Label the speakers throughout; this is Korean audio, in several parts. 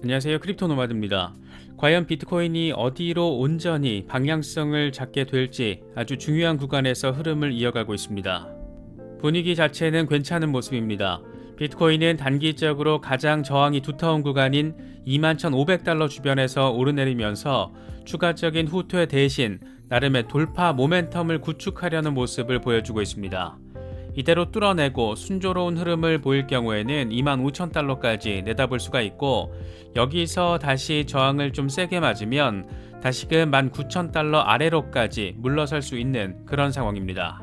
Speaker 1: 안녕하세요. 크립토노마드입니다. 과연 비트코인이 어디로 온전히 방향성을 잡게 될지 아주 중요한 구간에서 흐름을 이어가고 있습니다. 분위기 자체는 괜찮은 모습입니다. 비트코인은 단기적으로 가장 저항이 두터운 구간인 21,500달러 주변에서 오르내리면서 추가적인 후퇴 대신 나름의 돌파 모멘텀을 구축하려는 모습을 보여주고 있습니다. 이대로 뚫어내고 순조로운 흐름을 보일 경우에는 25,000달러까지 내다볼 수가 있고, 여기서 다시 저항을 좀 세게 맞으면 다시금 19,000달러 아래로까지 물러설 수 있는 그런 상황입니다.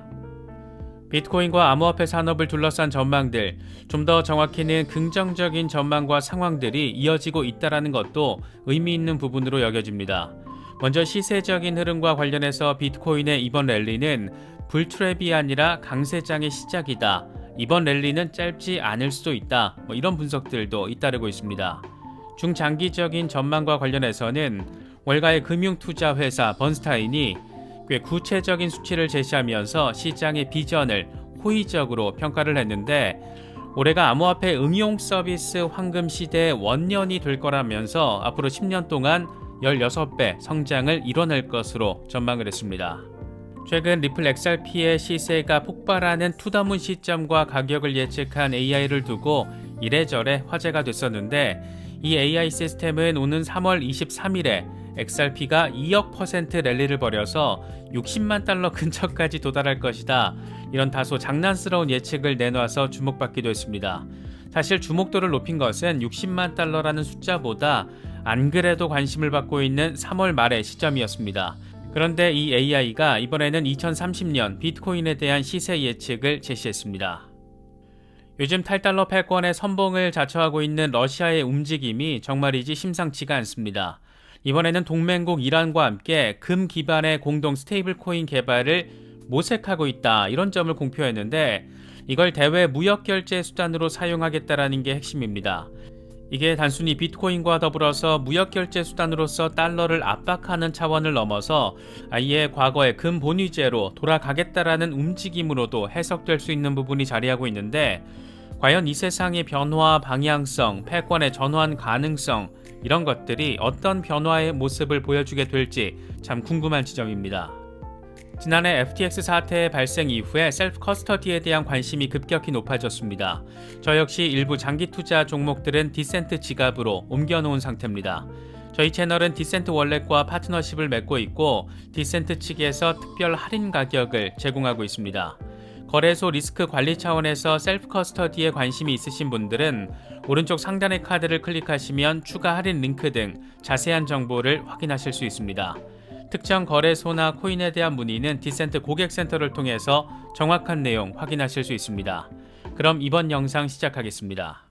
Speaker 1: 비트코인과 암호화폐 산업을 둘러싼 전망들, 좀 더 정확히는 긍정적인 전망과 상황들이 이어지고 있다는 것도 의미 있는 부분으로 여겨집니다. 먼저 시세적인 흐름과 관련해서 비트코인의 이번 랠리는 불트랩이 아니라 강세장의 시작이다. 이번 랠리는 짧지 않을 수도 있다. 이런 분석들도 잇따르고 있습니다. 중장기적인 전망과 관련해서는 월가의 금융투자회사 번스타인이 꽤 구체적인 수치를 제시하면서 시장의 비전을 호의적으로 평가를 했는데, 올해가 암호화폐 응용 서비스 황금 시대의 원년이 될 거라면서 앞으로 10년 동안 16배 성장을 이뤄낼 것으로 전망을 했습니다. 최근 리플 XRP의 시세가 폭발하는 투더문 시점과 가격을 예측한 AI를 두고 이래저래 화제가 됐었는데, 이 AI 시스템은 오는 3월 23일에 XRP가 2억% 랠리를 벌여서 60만 달러 근처까지 도달할 것이다. 이런 다소 장난스러운 예측을 내놔서 주목받기도 했습니다. 사실 주목도를 높인 것은 60만 달러라는 숫자보다 안 그래도 관심을 받고 있는 3월 말의 시점이었습니다. 그런데 이 AI가 이번에는 2030년 비트코인에 대한 시세 예측을 제시했습니다. 요즘 탈달러 패권의 선봉을 자처하고 있는 러시아의 움직임이 정말이지 심상치가 않습니다. 이번에는 동맹국 이란과 함께 금 기반의 공동 스테이블 코인 개발을 모색하고 있다, 이런 점을 공표했는데, 이걸 대외 무역 결제 수단으로 사용하겠다라는 게 핵심입니다. 이게 단순히 비트코인과 더불어서 무역 결제 수단으로서 달러를 압박하는 차원을 넘어서 아예 과거의 금 본위제로 돌아가겠다라는 움직임으로도 해석될 수 있는 부분이 자리하고 있는데, 과연 이 세상의 변화 방향성, 패권의 전환 가능성, 이런 것들이 어떤 변화의 모습을 보여주게 될지 참 궁금한 지점입니다. 지난해 FTX 사태 발생 이후에 셀프 커스터디에 대한 관심이 급격히 높아졌습니다. 저 역시 일부 장기 투자 종목들은 디센트 지갑으로 옮겨놓은 상태입니다. 저희 채널은 디센트 월렛과 파트너십을 맺고 있고, 디센트 측에서 특별 할인 가격을 제공하고 있습니다. 거래소 리스크 관리 차원에서 셀프 커스터디에 관심이 있으신 분들은 오른쪽 상단의 카드를 클릭하시면 추가 할인 링크 등 자세한 정보를 확인하실 수 있습니다. 특정 거래소나 코인에 대한 문의는 디센트 고객센터를 통해서 정확한 내용 확인하실 수 있습니다. 그럼 이번 영상 시작하겠습니다.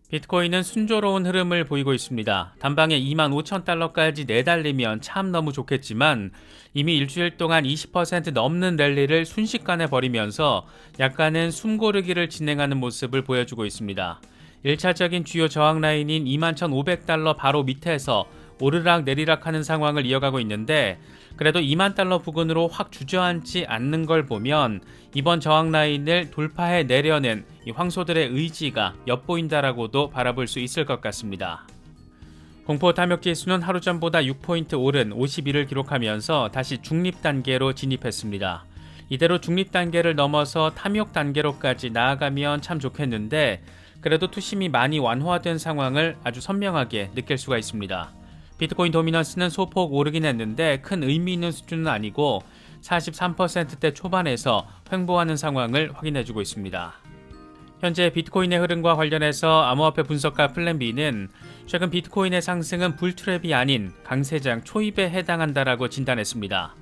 Speaker 1: 비트코인은 순조로운 흐름을 보이고 있습니다. 단방에 25,000달러까지 내달리면 참 너무 좋겠지만, 이미 일주일 동안 20% 넘는 랠리를 순식간에 벌이면서 약간은 숨고르기를 진행하는 모습을 보여주고 있습니다. 1차적인 주요 저항 라인인 21,500달러 바로 밑에서 오르락 내리락 하는 상황을 이어가고 있는데, 그래도 2만 달러 부근으로 확 주저앉지 않는 걸 보면 이번 저항 라인을 돌파해 내려는 이 황소들의 의지가 엿보인다라고도 바라볼 수 있을 것 같습니다. 공포 탐욕 지수는 하루 전보다 6포인트 오른 51을 기록하면서 다시 중립 단계로 진입했습니다. 이대로 중립 단계를 넘어서 탐욕 단계로까지 나아가면 참 좋겠는데, 그래도 투심이 많이 완화된 상황을 아주 선명하게 느낄 수가 있습니다. 비트코인 도미넌스는 소폭 오르긴 했는데 큰 의미 있는 수준은 아니고 43%대 초반에서 횡보하는 상황을 확인해주고 있습니다. 현재 비트코인의 흐름과 관련해서 암호화폐 분석가 플랜B는 최근 비트코인의 상승은 불트랩이 아닌 강세장 초입에 해당한다라고 진단했습니다.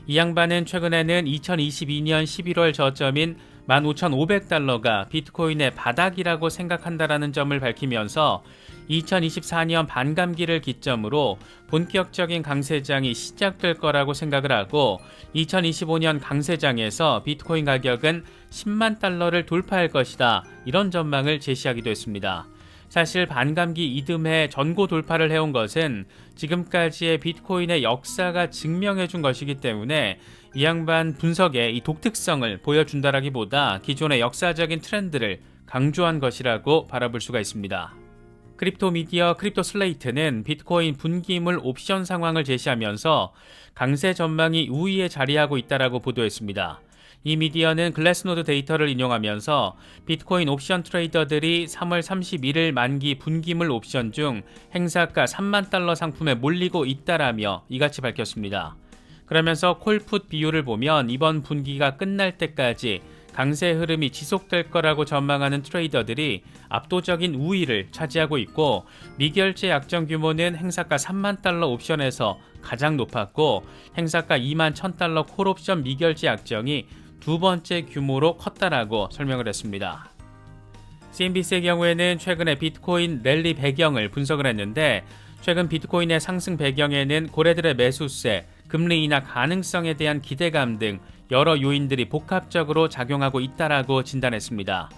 Speaker 1: 이 양반은 최근에는 2022년 11월 저점인 15,500달러가 비트코인의 바닥이라고 생각한다라는 점을 밝히면서 2024년 반감기를 기점으로 본격적인 강세장이 시작될 거라고 생각을 하고, 2025년 강세장에서 비트코인 가격은 10만 달러를 돌파할 것이다, 이런 전망을 제시하기도 했습니다. 사실 반감기 이듬해 전고 돌파를 해온 것은 지금까지의 비트코인의 역사가 증명해준 것이기 때문에 이 양반 분석의 이 독특성을 보여준다라기보다 기존의 역사적인 트렌드를 강조한 것이라고 바라볼 수가 있습니다. 크립토 미디어 크립토 슬레이트는 비트코인 분기물 옵션 상황을 제시하면서 강세 전망이 우위에 자리하고 있다라고 보도했습니다. 이 미디어는 글래스노드 데이터를 인용하면서 비트코인 옵션 트레이더들이 3월 31일 만기 분기물 옵션 중 행사가 3만 달러 상품에 몰리고 있다라며 이같이 밝혔습니다. 그러면서 콜풋 비율을 보면 이번 분기가 끝날 때까지 강세 흐름이 지속될 거라고 전망하는 트레이더들이 압도적인 우위를 차지하고 있고, 미결제 약정 규모는 행사가 3만 달러 옵션에서 가장 높았고, 행사가 2만 1,000달러 콜옵션 미결제 약정이 두 번째 규모로 컸다라고 설명을 했습니다. CNBC의 경우에는 최근에 비트코인 랠리 배경을 분석을 했는데, 최근 비트코인의 상승 배경에는 고래들의 매수세, 금리 인하 가능성에 대한 기대감 등 여러 요인들이 복합적으로 작용하고 있다라고 진단했습니다.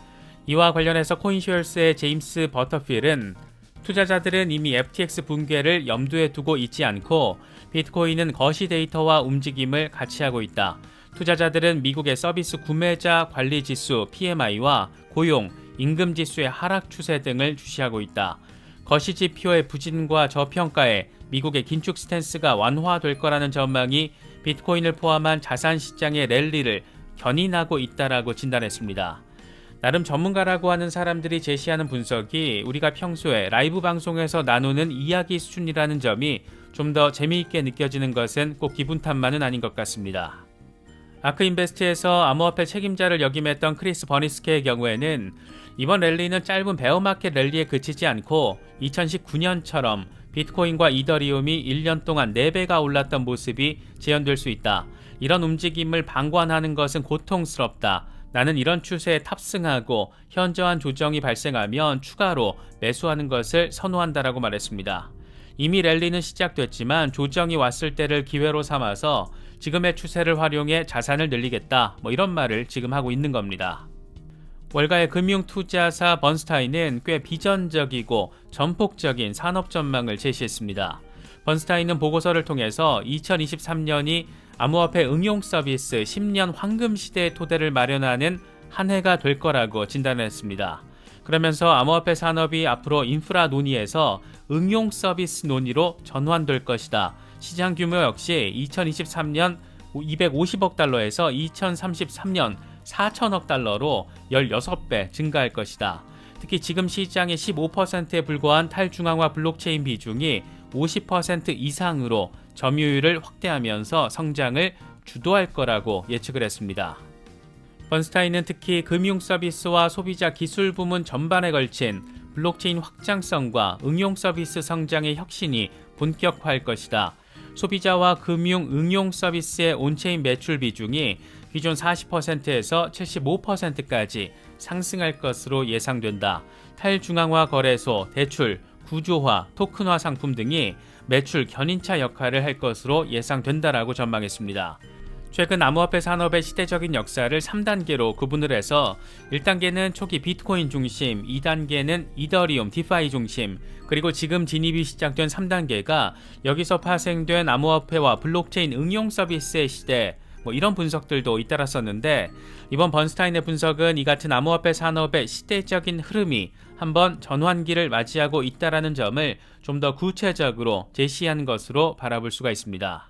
Speaker 1: 이와 관련해서 코인쇼얼스의 제임스 버터필은 투자자들은 이미 FTX 붕괴를 염두에 두고 있지 않고 비트코인은 거시 데이터와 움직임을 같이 하고 있다. 투자자들은 미국의 서비스 구매자 관리 지수 PMI와 고용, 임금 지수의 하락 추세 등을 주시하고 있다. 거시 지표의 부진과 저평가에 미국의 긴축 스탠스가 완화될 거라는 전망이 비트코인을 포함한 자산 시장의 랠리를 견인하고 있다라고 진단했습니다. 나름 전문가라고 하는 사람들이 제시하는 분석이 우리가 평소에 라이브 방송에서 나누는 이야기 수준이라는 점이 좀 더 재미있게 느껴지는 것은 꼭 기분 탓만은 아닌 것 같습니다. 아크인베스트에서 암호화폐 책임자를 역임했던 크리스 버니스케의 경우에는 이번 랠리는 짧은 베어마켓 랠리에 그치지 않고 2019년처럼 비트코인과 이더리움이 1년 동안 4배가 올랐던 모습이 재현될 수 있다. 이런 움직임을 방관하는 것은 고통스럽다. 나는 이런 추세에 탑승하고 현저한 조정이 발생하면 추가로 매수하는 것을 선호한다라고 말했습니다. 이미 랠리는 시작됐지만 조정이 왔을 때를 기회로 삼아서 지금의 추세를 활용해 자산을 늘리겠다. 이런 말을 지금 하고 있는 겁니다. 월가의 금융투자사 번스타인은 꽤 비전적이고 전폭적인 산업 전망을 제시했습니다. 번스타인은 보고서를 통해서 2023년이 암호화폐 응용 서비스 10년 황금 시대의 토대를 마련하는 한 해가 될 거라고 진단했습니다. 그러면서 암호화폐 산업이 앞으로 인프라 논의에서 응용 서비스 논의로 전환될 것이다. 시장 규모 역시 2023년 250억 달러에서 2033년 4천억 달러로 16배 증가할 것이다. 특히 지금 시장의 15%에 불과한 탈중앙화 블록체인 비중이 50% 이상으로 점유율을 확대하면서 성장을 주도할 거라고 예측을 했습니다. 번스타인은 특히 금융 서비스와 소비자 기술 부문 전반에 걸친 블록체인 확장성과 응용 서비스 성장의 혁신이 본격화할 것이다. 소비자와 금융 응용 서비스의 온체인 매출 비중이 기존 40%에서 75%까지 상승할 것으로 예상된다. 탈중앙화 거래소, 대출, 구조화, 토큰화 상품 등이 매출 견인차 역할을 할 것으로 예상된다라고 전망했습니다. 최근 암호화폐 산업의 시대적인 역사를 3단계로 구분을 해서 1단계는 초기 비트코인 중심, 2단계는 이더리움, 디파이 중심, 그리고 지금 진입이 시작된 3단계가 여기서 파생된 암호화폐와 블록체인 응용 서비스의 시대, 이런 분석들도 잇따랐었는데, 이번 번스타인의 분석은 이 같은 암호화폐 산업의 시대적인 흐름이 한번 전환기를 맞이하고 있다는 점을 좀 더 구체적으로 제시한 것으로 바라볼 수가 있습니다.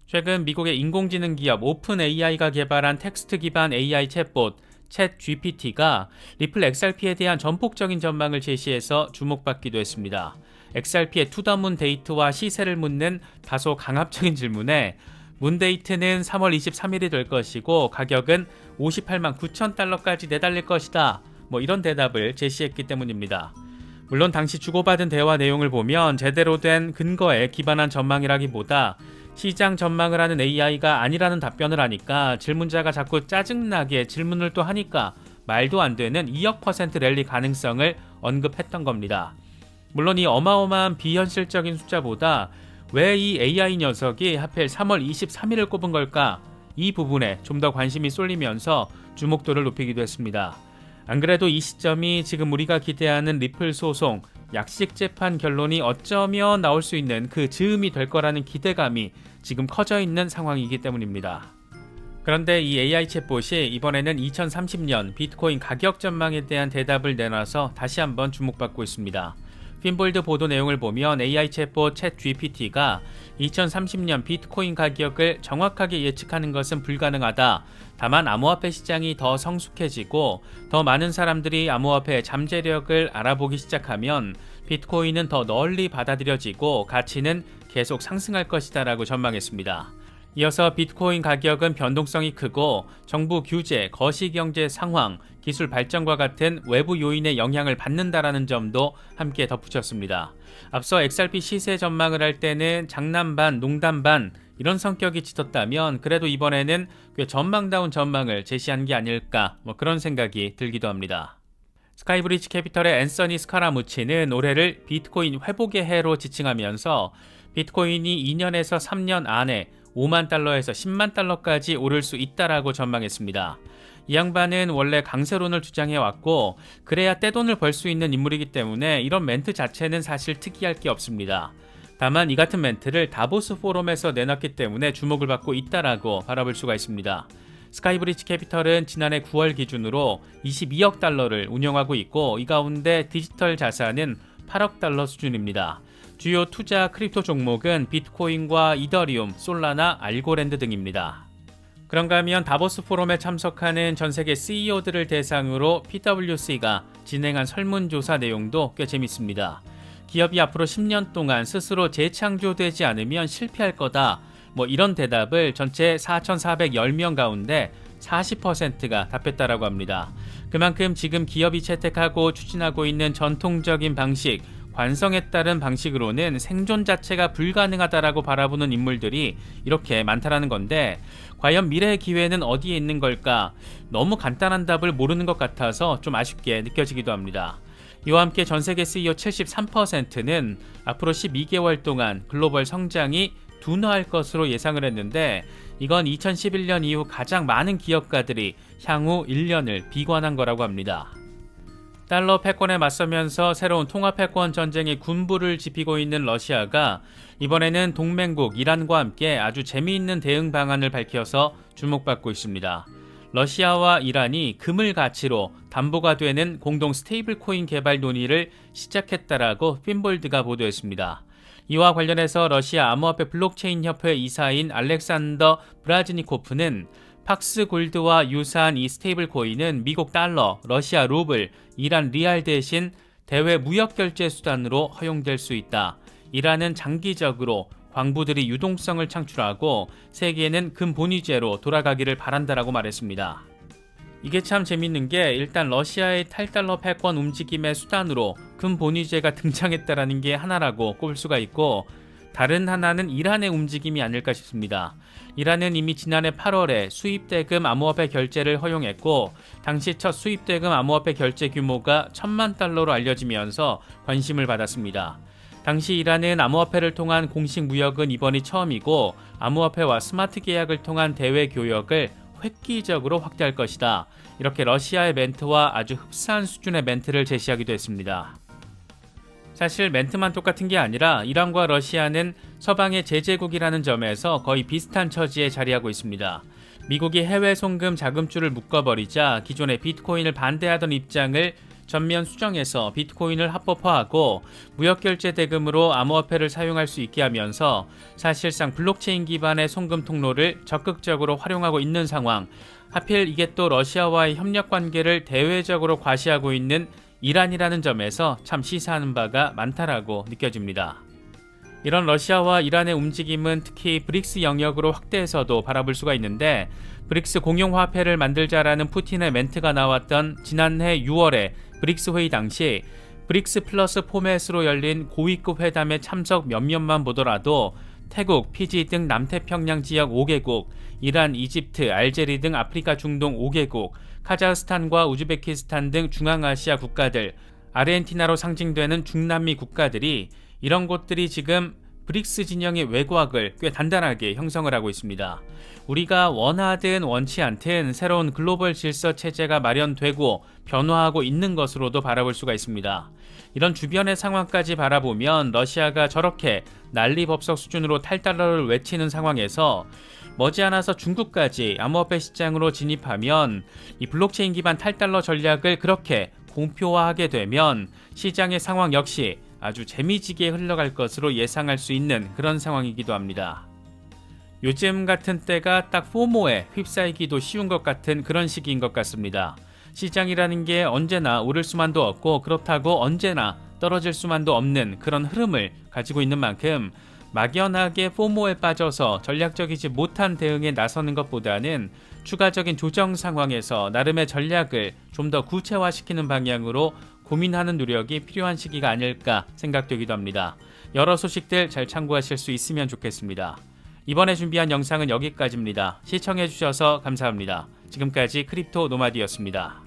Speaker 1: 최근 미국의 인공지능 기업 오픈AI가 개발한 텍스트 기반 AI 챗봇 챗GPT가 리플 XRP에 대한 전폭적인 전망을 제시해서 주목받기도 했습니다. XRP의 투더문 데이트와 시세를 묻는 다소 강압적인 질문에 문데이트는 3월 23일이 될 것이고 가격은 58만 9천 달러까지 내달릴 것이다. 이런 대답을 제시했기 때문입니다. 물론 당시 주고받은 대화 내용을 보면 제대로 된 근거에 기반한 전망이라기보다 시장 전망을 하는 AI가 아니라는 답변을 하니까 질문자가 자꾸 짜증나게 질문을 또 하니까 말도 안 되는 2억 % 랠리 가능성을 언급했던 겁니다. 물론 이 어마어마한 비현실적인 숫자보다 왜 이 AI 녀석이 하필 3월 23일을 꼽은 걸까? 이 부분에 좀 더 관심이 쏠리면서 주목도를 높이기도 했습니다. 안 그래도 이 시점이 지금 우리가 기대하는 리플 소송, 약식 재판 결론이 어쩌면 나올 수 있는 그 즈음이 될 거라는 기대감이 지금 커져 있는 상황이기 때문입니다. 그런데 이 AI 챗봇이 이번에는 2030년 비트코인 가격 전망에 대한 대답을 내놔서 다시 한번 주목받고 있습니다. 핀볼드 보도 내용을 보면 AI 챗봇 챗GPT가 2030년 비트코인 가격을 정확하게 예측하는 것은 불가능하다. 다만 암호화폐 시장이 더 성숙해지고 더 많은 사람들이 암호화폐의 잠재력을 알아보기 시작하면 비트코인은 더 널리 받아들여지고 가치는 계속 상승할 것이다 라고 전망했습니다. 이어서 비트코인 가격은 변동성이 크고 정부 규제, 거시경제 상황, 기술 발전과 같은 외부 요인의 영향을 받는다라는 점도 함께 덧붙였습니다. 앞서 XRP 시세 전망을 할 때는 장난 반, 농담 반 이런 성격이 짙었다면 그래도 이번에는 꽤 전망다운 전망을 제시한 게 아닐까 그런 생각이 들기도 합니다. 스카이브리지 캐피털의 앤서니 스카라무치는 올해를 비트코인 회복의 해로 지칭하면서 비트코인이 2년에서 3년 안에 5만 달러에서 10만 달러까지 오를 수 있다라고 전망했습니다. 이 양반은 원래 강세론을 주장해왔고 그래야 떼돈을 벌 수 있는 인물이기 때문에 이런 멘트 자체는 사실 특이할 게 없습니다. 다만 이 같은 멘트를 다보스 포럼에서 내놨기 때문에 주목을 받고 있다라고 바라볼 수가 있습니다. 스카이브리지 캐피털은 지난해 9월 기준으로 22억 달러를 운영하고 있고 이 가운데 디지털 자산은 8억 달러 수준입니다. 주요 투자 크립토 종목은 비트코인과 이더리움, 솔라나, 알고랜드 등입니다. 그런가 하면 다보스 포럼에 참석하는 전 세계 CEO들을 대상으로 PwC가 진행한 설문조사 내용도 꽤 재밌습니다. 기업이 앞으로 10년 동안 스스로 재창조되지 않으면 실패할 거다. 이런 대답을 전체 4,410명 가운데 40%가 답했다라고 합니다. 그만큼 지금 기업이 채택하고 추진하고 있는 전통적인 방식, 관성에 따른 방식으로는 생존 자체가 불가능하다라고 바라보는 인물들이 이렇게 많다라는 건데 과연 미래의 기회는 어디에 있는 걸까? 너무 간단한 답을 모르는 것 같아서 좀 아쉽게 느껴지기도 합니다. 이와 함께 전세계 CEO 73%는 앞으로 12개월 동안 글로벌 성장이 둔화할 것으로 예상을 했는데 이건 2011년 이후 가장 많은 기업가들이 향후 1년을 비관한 거라고 합니다. 달러 패권에 맞서면서 새로운 통화 패권 전쟁의 군부를 지피고 있는 러시아가 이번에는 동맹국 이란과 함께 아주 재미있는 대응 방안을 밝혀서 주목받고 있습니다. 러시아와 이란이 금을 가치로 담보가 되는 공동 스테이블 코인 개발 논의를 시작했다라고 핀볼드가 보도했습니다. 이와 관련해서 러시아 암호화폐 블록체인 협회 이사인 알렉산더 브라즈니코프는 팍스 골드와 유사한 이 스테이블 코인은 미국 달러, 러시아 루블, 이란 리알 대신 대외 무역 결제 수단으로 허용될 수 있다. 이란은 장기적으로 광부들이 유동성을 창출하고 세계는 금 본위제로 돌아가기를 바란다라고 말했습니다. 이게 참 재밌는 게 일단 러시아의 탈달러 패권 움직임의 수단으로 금 본위제가 등장했다라는 게 하나라고 꼽을 수가 있고 다른 하나는 이란의 움직임이 아닐까 싶습니다. 이란은 이미 지난해 8월에 수입대금 암호화폐 결제를 허용했고 당시 첫 수입대금 암호화폐 결제 규모가 1,000만 달러로 알려지면서 관심을 받았습니다. 당시 이란은 암호화폐를 통한 공식 무역은 이번이 처음이고 암호화폐와 스마트 계약을 통한 대외 교역을 획기적으로 확대할 것이다. 이렇게 러시아의 멘트와 아주 흡사한 수준의 멘트를 제시하기도 했습니다. 사실 멘트만 똑같은 게 아니라 이란과 러시아는 서방의 제재국이라는 점에서 거의 비슷한 처지에 자리하고 있습니다. 미국이 해외 송금 자금줄을 묶어버리자 기존의 비트코인을 반대하던 입장을 전면 수정해서 비트코인을 합법화하고 무역결제 대금으로 암호화폐를 사용할 수 있게 하면서 사실상 블록체인 기반의 송금 통로를 적극적으로 활용하고 있는 상황. 하필 이게 또 러시아와의 협력 관계를 대외적으로 과시하고 있는 이란이라는 점에서 참 시사하는 바가 많다라고 느껴집니다. 이런 러시아와 이란의 움직임은 특히 브릭스 영역으로 확대해서도 바라볼 수가 있는데 브릭스 공용화폐를 만들자라는 푸틴의 멘트가 나왔던 지난해 6월에 브릭스 회의 당시 브릭스 플러스 포맷으로 열린 고위급 회담에 참석 몇몇만 보더라도 태국, 피지 등 남태평양 지역 5개국, 이란, 이집트, 알제리 등 아프리카 중동 5개국, 카자흐스탄과 우즈베키스탄 등 중앙아시아 국가들, 아르헨티나로 상징되는 중남미 국가들이 이런 곳들이 지금 브릭스 진영의 외곽을 꽤 단단하게 형성을 하고 있습니다. 우리가 원하든 원치 않든 새로운 글로벌 질서 체제가 마련되고 변화하고 있는 것으로도 바라볼 수가 있습니다. 이런 주변의 상황까지 바라보면 러시아가 저렇게 난리법석 수준으로 탈달러를 외치는 상황에서 머지않아서 중국까지 암호화폐 시장으로 진입하면 이 블록체인 기반 탈달러 전략을 그렇게 공표화하게 되면 시장의 상황 역시 아주 재미지게 흘러갈 것으로 예상할 수 있는 그런 상황이기도 합니다. 요즘 같은 때가 딱 포모에 휩싸이기도 쉬운 것 같은 그런 시기인 것 같습니다. 시장이라는 게 언제나 오를 수만도 없고 그렇다고 언제나 떨어질 수만도 없는 그런 흐름을 가지고 있는 만큼 막연하게 포모에 빠져서 전략적이지 못한 대응에 나서는 것보다는 추가적인 조정 상황에서 나름의 전략을 좀 더 구체화시키는 방향으로 고민하는 노력이 필요한 시기가 아닐까 생각되기도 합니다. 여러 소식들 잘 참고하실 수 있으면 좋겠습니다. 이번에 준비한 영상은 여기까지입니다. 시청해주셔서 감사합니다. 지금까지 크립토 노마디였습니다.